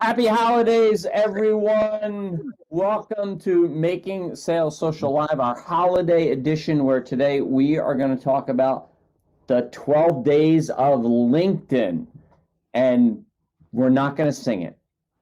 Happy holidays, everyone. Welcome to Making Sales Social Live, our holiday edition, where today we are going to talk about the 12 days of LinkedIn. And we're not going to sing it,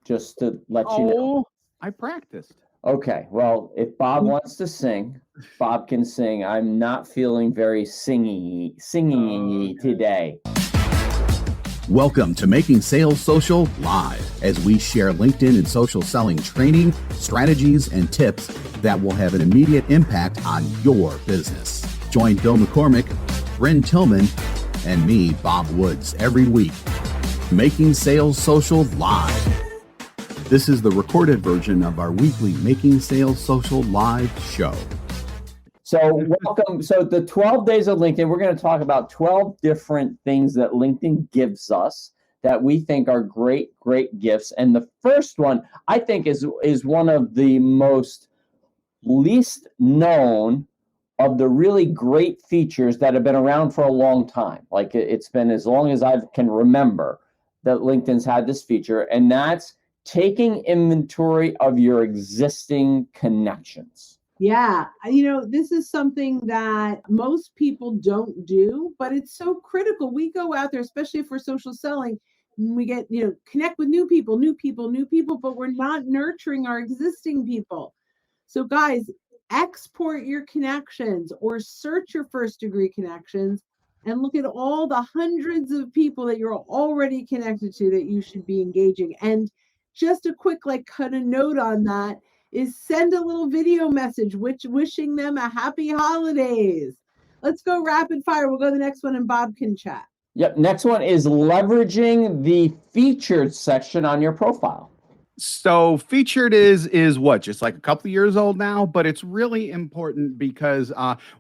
just to let you know. Oh, I practiced. Okay, well, if Bob wants to sing, Bob can sing. I'm not feeling very singy today. Welcome to Making Sales Social Live, as we share LinkedIn and social selling training, strategies, and tips that will have an immediate impact on your business. Join Bill McCormick, Bryn Tillman, and me, Bob Woods, every week. Making Sales Social Live. This is the recorded version of our weekly Making Sales Social Live show. So welcome. So the 12 days of LinkedIn, we're going to talk about 12 different things that LinkedIn gives us that we think are great gifts. And the first one, I think, is one of the most least known of the really great features that have been around for a long time. Like it's been as long as I can remember that LinkedIn's had this feature, and that's taking inventory of your existing connections. Yeah, this is something that most people don't do, but it's so critical. We go out there, especially if we're social selling, and we get, connect with new people, but we're not nurturing our existing people. So guys, export your connections or search your first degree connections and look at all the hundreds of people that you're already connected to that you should be engaging. And just a quick, cut a note on that is send a little video message wishing them a happy holidays. Let's go rapid fire. We'll go to the next one and Bob can chat. Yep. Next one is leveraging the featured section on your profile. So featured is what, just like a couple of years old now, but it's really important because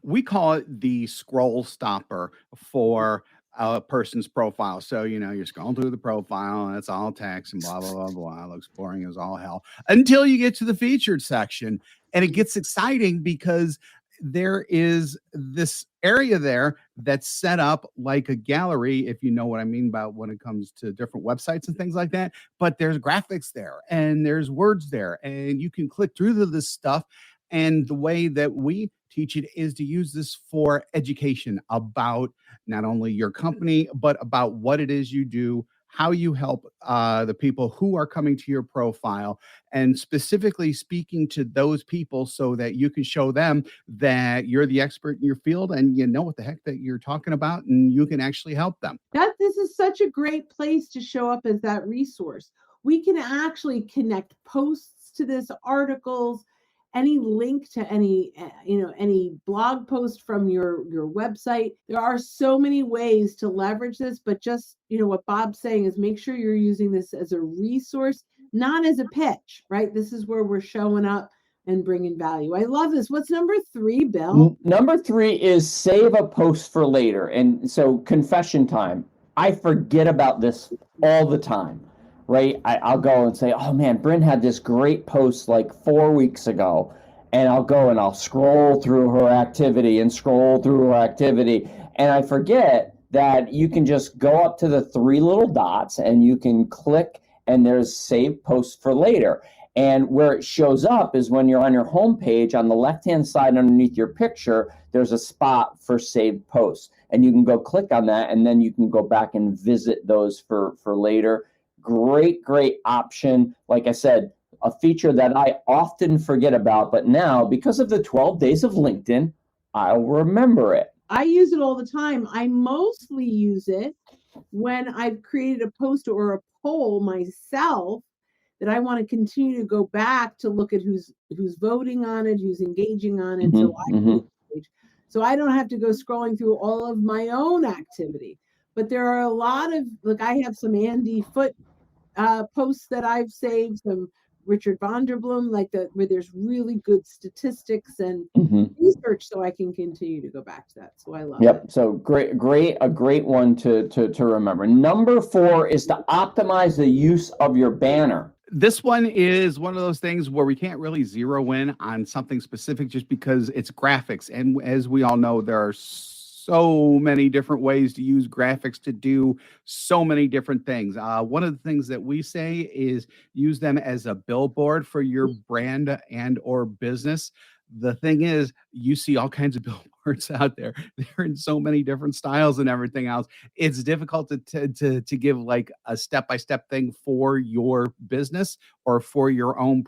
we call it the scroll stopper for a person's profile. So, you're scrolling through the profile and it's all text and blah, blah, blah, blah. It looks boring as all hell until you get to the featured section. And it gets exciting because there is this area there that's set up like a gallery, if you know what I mean about when it comes to different websites and things like that. But there's graphics there and there's words there, and you can click through this stuff. And the way that we teach it is to use this for education about not only your company, but about what it is you do, how you help the people who are coming to your profile, and specifically speaking to those people so that you can show them that you're the expert in your field and you know what the heck that you're talking about, and you can actually help them. This is such a great place to show up as that resource. We can actually connect posts to this, articles, any link to any blog post from your website. There are so many ways to leverage this, but just, what Bob's saying is make sure you're using this as a resource, not as a pitch, right? This is where we're showing up and bringing value. I love this. What's number 3, Bill? Number 3 is save a post for later. And so confession time, I forget about this all the time. Right, I'll go and say, oh man, Bryn had this great post like 4 weeks ago, and I'll go and I'll scroll through her activity, and I forget that you can just go up to the 3 little dots and you can click, and there's save post for later. And where it shows up is when you're on your home page, on the left-hand side underneath your picture, there's a spot for saved posts, and you can go click on that, and then you can go back and visit those for later. Great option. Like I said, a feature that I often forget about, but now because of the 12 days of LinkedIn, I'll remember it. I use it all the time. I mostly use it when I've created a post or a poll myself that I want to continue to go back to look at who's voting on it, who's engaging on it. So I don't have to go scrolling through all of my own activity. But there are a lot of, I have some Andy Foote posts that I've saved, some Richard Vanderbloom, where there's really good statistics and research, so I can continue to go back to that. So I love it. So a great one to remember. Number 4 is to optimize the use of your banner. This one is one of those things where we can't really zero in on something specific just because it's graphics. And as we all know, there are so many different ways to use graphics to do so many different things. One of the things that we say is use them as a billboard for your brand and or business. The thing is, you see all kinds of billboards out there. They're in so many different styles and everything else. It's difficult to give like a step-by-step thing for your business or for your own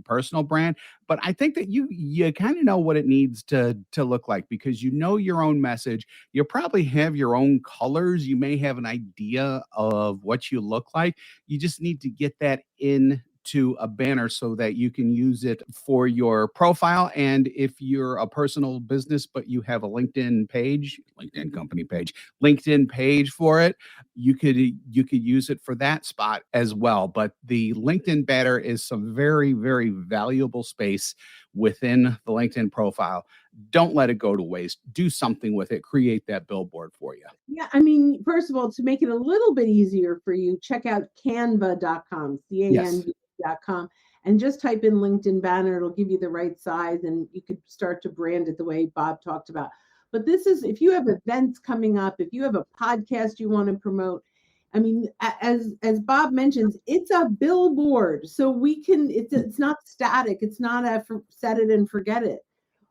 personal brand. But I think that you kind of know what it needs to look like, because you know your own message. You probably have your own colors. You may have an idea of what you look like. You just need to get that in to a banner so that you can use it for your profile. And if you're a personal business, but you have a LinkedIn page, LinkedIn company page, LinkedIn page for it, you could use it for that spot as well. But the LinkedIn banner is some very, very valuable space within the LinkedIn profile. Don't let it go to waste. Do something with it. Create that billboard for you. Yeah, I mean, first of all, to make it a little bit easier for you, check out canva.com, CANV.com, and just type in LinkedIn banner. It'll give you the right size, and you could start to brand it the way Bob talked about. But this is, if you have events coming up, if you have a podcast you want to promote, I mean, as Bob mentions, it's a billboard. So we can, it's not static. It's not a set it and forget it.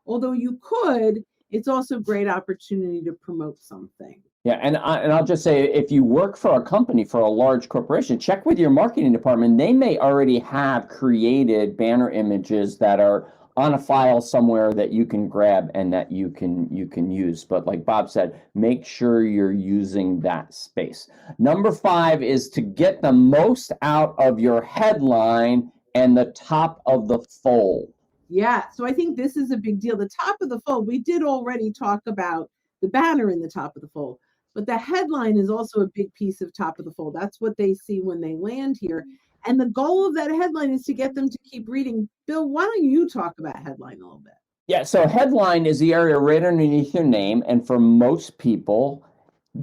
Although you could, it's also a great opportunity to promote something. Yeah, and I'll just say, if you work for a company, for a large corporation, check with your marketing department. They may already have created banner images that are on a file somewhere that you can grab and that you can use. But like Bob said, make sure you're using that space. Number 5 is to get the most out of your headline and the top of the fold. Yeah, so I think this is a big deal. The top of the fold, we did already talk about the banner in the top of the fold, but the headline is also a big piece of top of the fold. That's what they see when they land here. And the goal of that headline is to get them to keep reading. Bill, why don't you talk about headline a little bit? Yeah, so headline is the area right underneath your name. And for most people,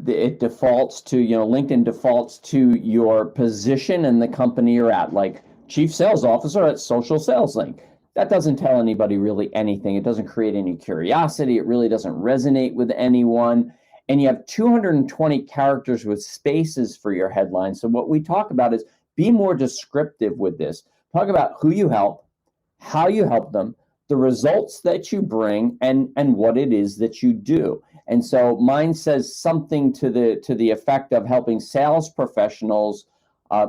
it defaults to, LinkedIn defaults to your position and the company you're at, like Chief Sales Officer at Social Sales Link. That doesn't tell anybody really anything. It doesn't create any curiosity. It really doesn't resonate with anyone. And you have 220 characters with spaces for your headline. So what we talk about is be more descriptive with this. Talk about who you help, how you help them, the results that you bring, and what it is that you do. And so mine says something to the effect of helping sales professionals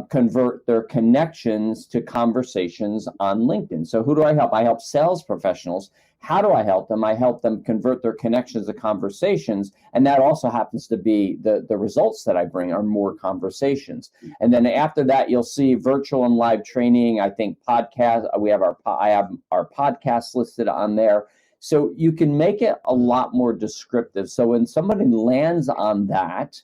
convert their connections to conversations on LinkedIn. So who do I help? I help sales professionals. How do I help them? I help them convert their connections to conversations. And that also happens to be the results that I bring are more conversations. And then after that, you'll see virtual and live training. I think podcast, I have our podcast listed on there. So you can make it a lot more descriptive. So when somebody lands on that,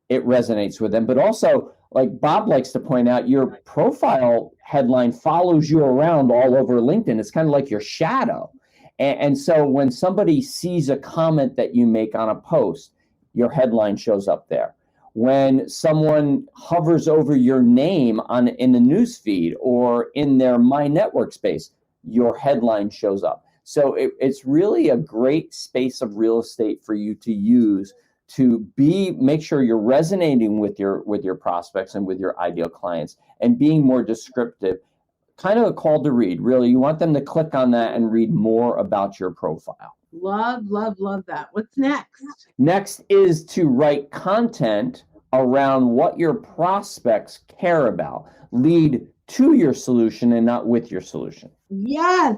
it resonates with them. But also, like Bob likes to point out, your profile headline follows you around all over LinkedIn. It's kind of like your shadow. And so when somebody sees a comment that you make on a post, your headline shows up there. When someone hovers over your name in the news feed or in their My Network space, your headline shows up. So it's really a great space of real estate for you to use to make sure you're resonating with your prospects and with your ideal clients, and being more descriptive. Kind of a call to read, really. You want them to click on that and read more about your profile. Love that. What's next? Next is to write content around what your prospects care about. Lead to your solution and not with your solution. Yes.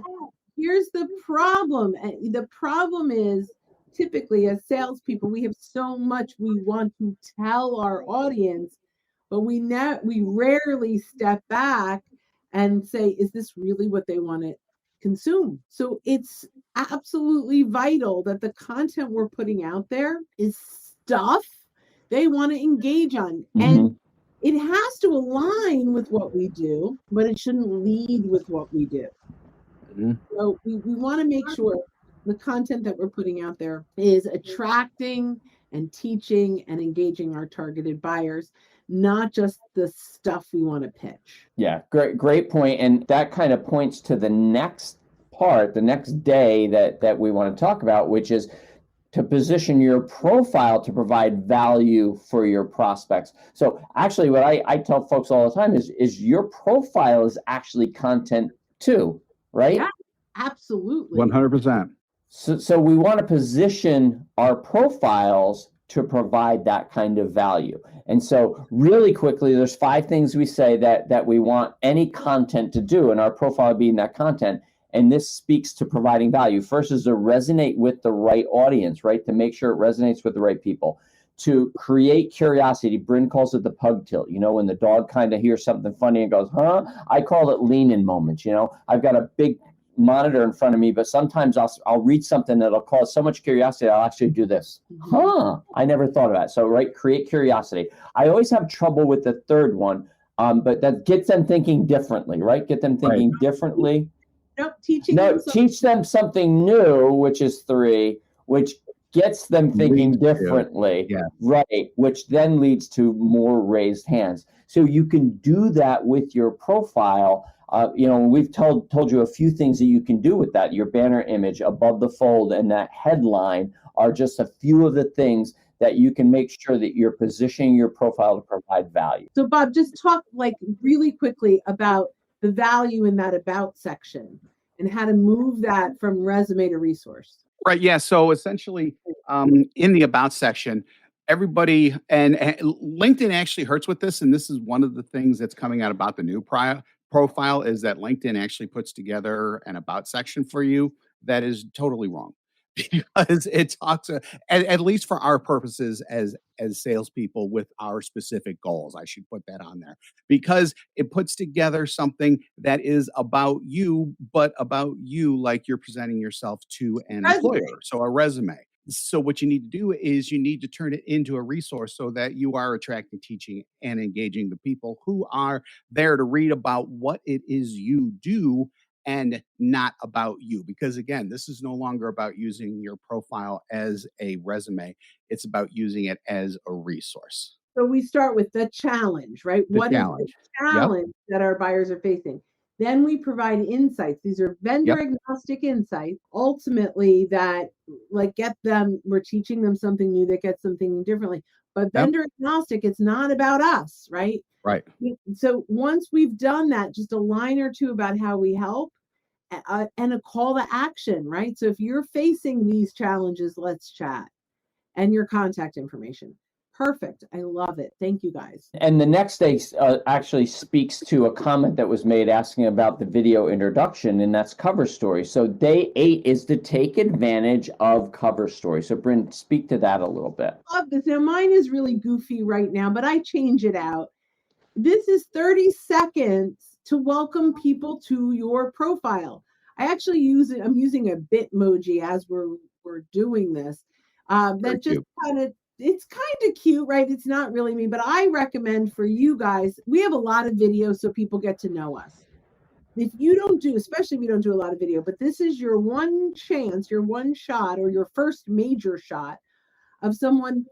Here's the problem. The problem is, typically as salespeople, we have so much we want to tell our audience, but we rarely step back and say, is this really what they want to consume? So it's absolutely vital that the content we're putting out there is stuff they want to engage on. Mm-hmm. And it has to align with what we do, but it shouldn't lead with what we do. Mm-hmm. So we want to make sure the content that we're putting out there is attracting and teaching and engaging our targeted buyers, not just the stuff we want to pitch. Yeah, great point. And that kind of points to the next part, the next day that we want to talk about, which is to position your profile to provide value for your prospects. So actually what I tell folks all the time is your profile is actually content too, right? Yeah, absolutely. 100%. So we want to position our profiles to provide that kind of value. And so really quickly, there's 5 things we say that we want any content to do, and our profile being that content. And this speaks to providing value. First is to resonate with the right audience, right? To make sure it resonates with the right people. To create curiosity. Bryn calls it the pug tilt. You know, when the dog kind of hears something funny and goes, huh? I call it lean-in moments. You know, I've got a big monitor in front of me, but sometimes I'll read something that'll cause so much curiosity, I'll actually do this. Huh, I never thought of that. So, right, create curiosity. I always have trouble with the third one, but that gets them thinking differently, right? Get them thinking differently. Nope, teach them something new, which is 3, which gets them thinking differently, right? Which then leads to more raised hands. So you can do that with your profile. We've told you a few things that you can do with that. Your banner image above the fold and that headline are just a few of the things that you can make sure that you're positioning your profile to provide value. So Bob, just talk like really quickly about the value in that about section and how to move that from resume to resource. Right. Yeah. So essentially, in the about section, everybody and LinkedIn actually hurts with this. And this is one of the things that's coming out about the new profile is that LinkedIn actually puts together an about section for you that is totally wrong. Because it talks, at least for our purposes as salespeople with our specific goals, I should put that on there because it puts together something that is about you, but about you like you're presenting yourself to an employer. So a resume. So what you need to do is you need to turn it into a resource so that you are attracting, teaching, and engaging the people who are there to read about what it is you do and not about you. Because again, this is no longer about using your profile as a resume. It's about using it as a resource. So we start with the challenge, right? What is the challenge that our buyers are facing? Then we provide insights. These are vendor agnostic insights, ultimately that get them, we're teaching them something new that gets them thinking differently. But vendor agnostic, it's not about us, right? Right. So once we've done that, just a line or two about how we help and a call to action, right? So if you're facing these challenges, let's chat and your contact information. Perfect. I love it. Thank you, guys. And the next day actually speaks to a comment that was made asking about the video introduction, and that's cover story. So day 8 is to take advantage of cover story. So Bryn, speak to that a little bit. Love this. Now mine is really goofy right now, but I change it out. This is 30 seconds to welcome people to your profile. I actually I'm using a Bitmoji as we're doing this. That just it's kind of cute, right? It's not really me, but I recommend for you guys, we have a lot of videos so people get to know us. If you don't do, especially if you don't do a lot of video, but this is your one chance, your one shot, or your first major shot of someone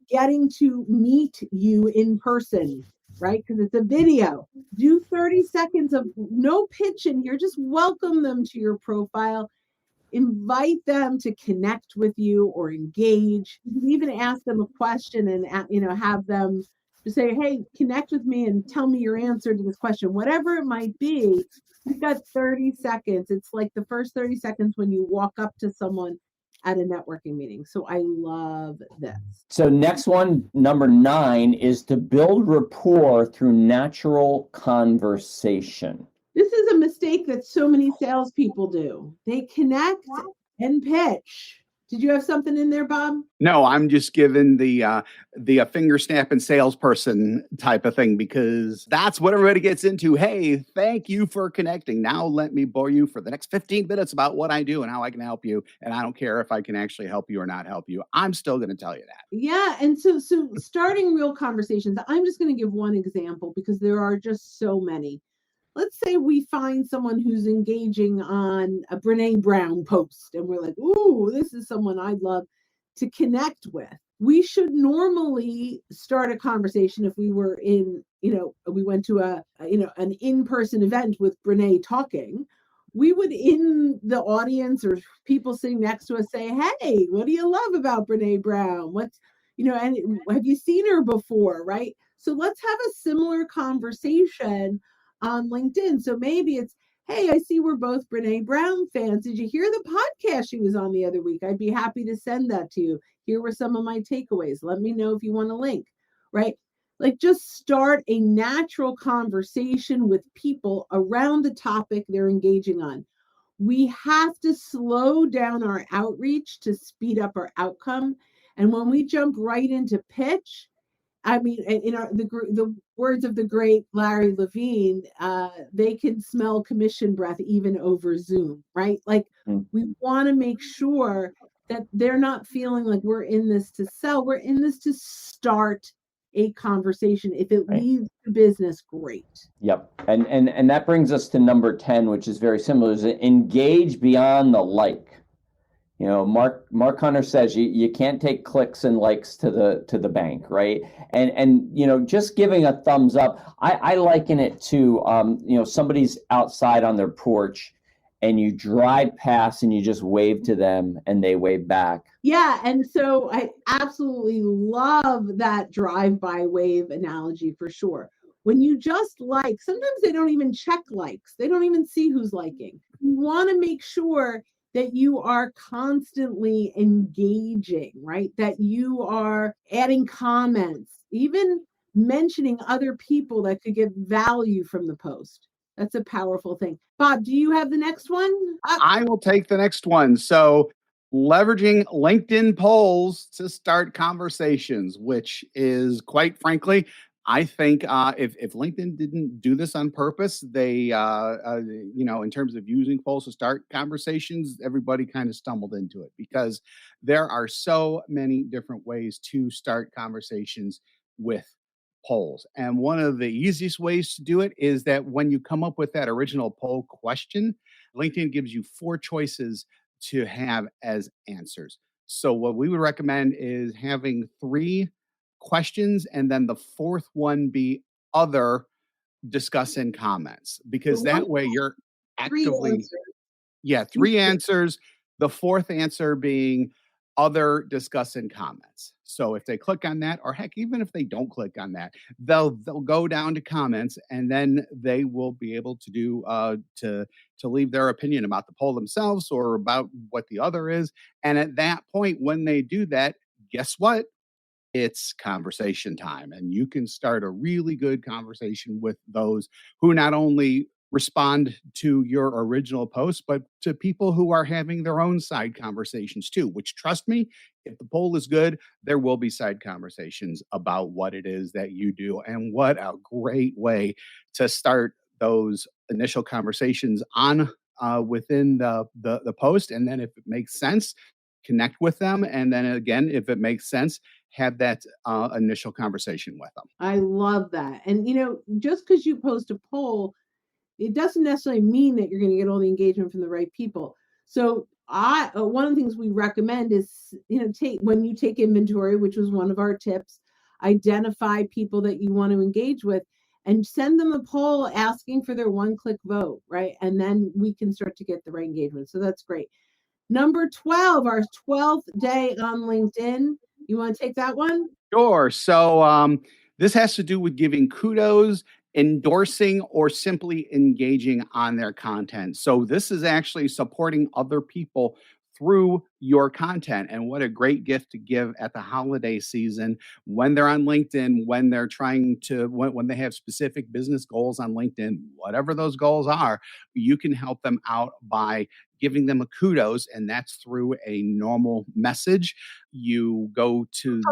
getting to meet you in person, right? Because it's a video. Do 30 seconds of no pitch in here. Just welcome them to your profile. Invite them to connect with you or engage. You can even ask them a question and have them to say, hey, connect with me and tell me your answer to this question. Whatever it might be, you've got 30 seconds. It's like the first 30 seconds when you walk up to someone at a networking meeting. So I love this. So next one, number 9, is to build rapport through natural conversation. This is a mistake that so many salespeople do. They connect and pitch. Did you have something in there, Bob? No, I'm just giving the finger snapping salesperson type of thing because that's what everybody gets into. Hey, thank you for connecting. Now let me bore you for the next 15 minutes about what I do and how I can help you. And I don't care if I can actually help you or not help you. I'm still going to tell you that. Yeah, and so starting real conversations. I'm just going to give one example because there are just so many. Let's say we find someone who's engaging on a Brene Brown post and we're like, ooh, this is someone I'd love to connect with. We should normally start a conversation if we were we went to an in-person event with Brene talking. we would in the audience or people sitting next to us say, hey, what do you love about Brene Brown? What's, and have you seen her before? Right. So let's have a similar conversation on LinkedIn. So maybe it's, hey, I see we're both Brene Brown fans. Did you hear the podcast she was on the other week? I'd be happy to send that to you. Here were some of my takeaways. Let me know if you want a link, right? Like just start a natural conversation with people around the topic they're engaging on. We have to slow down our outreach to speed up our outcome. And when we jump right into pitch, I mean, in the words of the great Larry Levine, they can smell commission breath even over Zoom, right? Like we want to make sure that they're not feeling like we're in this to sell. We're in this to start a conversation. If it leads to business, great. Yep. And that brings us to number 10, which is very similar, is engage beyond the like. Mark Hunter says you can't take clicks and likes to the bank, right? And just giving a thumbs up, I liken it to somebody's outside on their porch and you drive past and you just wave to them and they wave back. Yeah, and so I absolutely love that drive-by wave analogy for sure. When you just like, sometimes they don't even check likes. They don't even see who's liking. You want to make sure that you are constantly engaging, right? That you are adding comments, even mentioning other people that could get value from the post. That's a powerful thing. Bob, do you have the next one? I will take the next one. So leveraging LinkedIn polls to start conversations, which is quite frankly, I think if LinkedIn didn't do this on purpose, they, in terms of using polls to start conversations, everybody kind of stumbled into it because there are so many different ways to start conversations with polls. And one of the easiest ways to do it is that when you come up with that original poll question, LinkedIn gives you 4 choices to have as answers. So what we would recommend is having 3 questions and then the 4th one be other discuss in comments, because that way you're actively 3 answers, the 4th answer being other discuss in comments. So if they click on that, or heck, even if they don't click on that, they'll go down to comments and then they will be able to do to leave their opinion about the poll themselves or about what the other is. And at that point, when they do that, guess what? It's conversation time, and you can start a really good conversation with those who not only respond to your original post, but to people who are having their own side conversations too, which, trust me, if the poll is good, there will be side conversations about what it is that you do. And what a great way to start those initial conversations on within the post. And then if it makes sense, connect with them. And then again, if it makes sense, have that initial conversation with them. I love that. And, just because you post a poll, it doesn't necessarily mean that you're going to get all the engagement from the right people. So one of the things we recommend is, when you take inventory, which was one of our tips, identify people that you want to engage with and send them a poll asking for their one-click vote, right? And then we can start to get the right engagement. So that's great. Number 12, our 12th day on LinkedIn. You want to take that one? Sure. So this has to do with giving kudos, endorsing, or simply engaging on their content. So this is actually supporting other people through your content. And what a great gift to give at the holiday season when they're on LinkedIn, when they're trying to, when they have specific business goals on LinkedIn, whatever those goals are, you can help them out by giving them a kudos. And that's through a normal message. You go to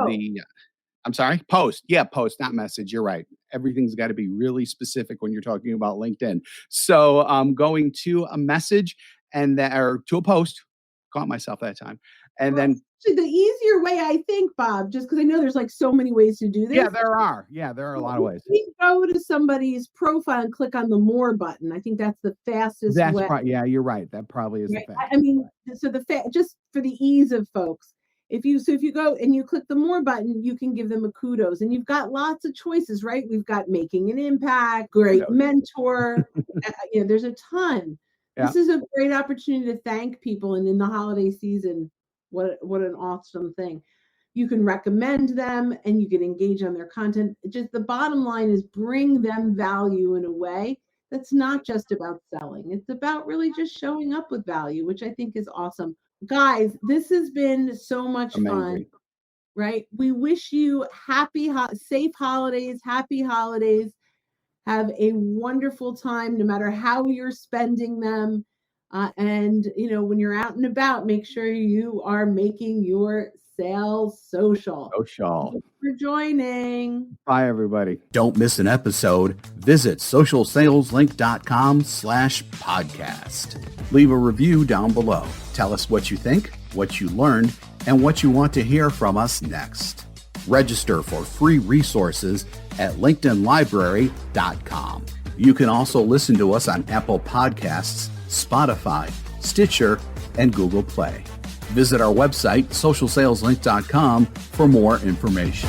post. Yeah, post, not message. You're right. Everything's got to be really specific when you're talking about LinkedIn. So going to a message or to a post, caught myself that time. And then the easier way, I think, Bob, just because I know there's like so many ways to do this. Yeah, there are a lot of ways. You go to somebody's profile and click on the more button. I think that's the fastest way. Yeah, you're right. That probably is the fastest. I mean, so just for the ease of folks, if you go and you click the more button, you can give them a kudos, and you've got lots of choices, right? We've got making an impact, great mentor. There's a ton. This is a great opportunity to thank people. And in the holiday season, what an awesome thing. You can recommend them and you can engage on their content. Just the bottom line is bring them value in a way that's not just about selling. It's about really just showing up with value, which I think is awesome. Guys, this has been so much fun, right? We wish you safe holidays, happy holidays. Have a wonderful time, no matter how you're spending them. And, when you're out and about, make sure you are making your sales social. Thanks for joining. Bye, everybody. Don't miss an episode. Visit socialsaleslink.com/podcast. Leave a review down below. Tell us what you think, what you learned, and what you want to hear from us next. Register for free resources at linkedinlibrary.com. You can also listen to us on Apple Podcasts, Spotify, Stitcher, and Google Play. Visit our website, socialsaleslink.com, for more information.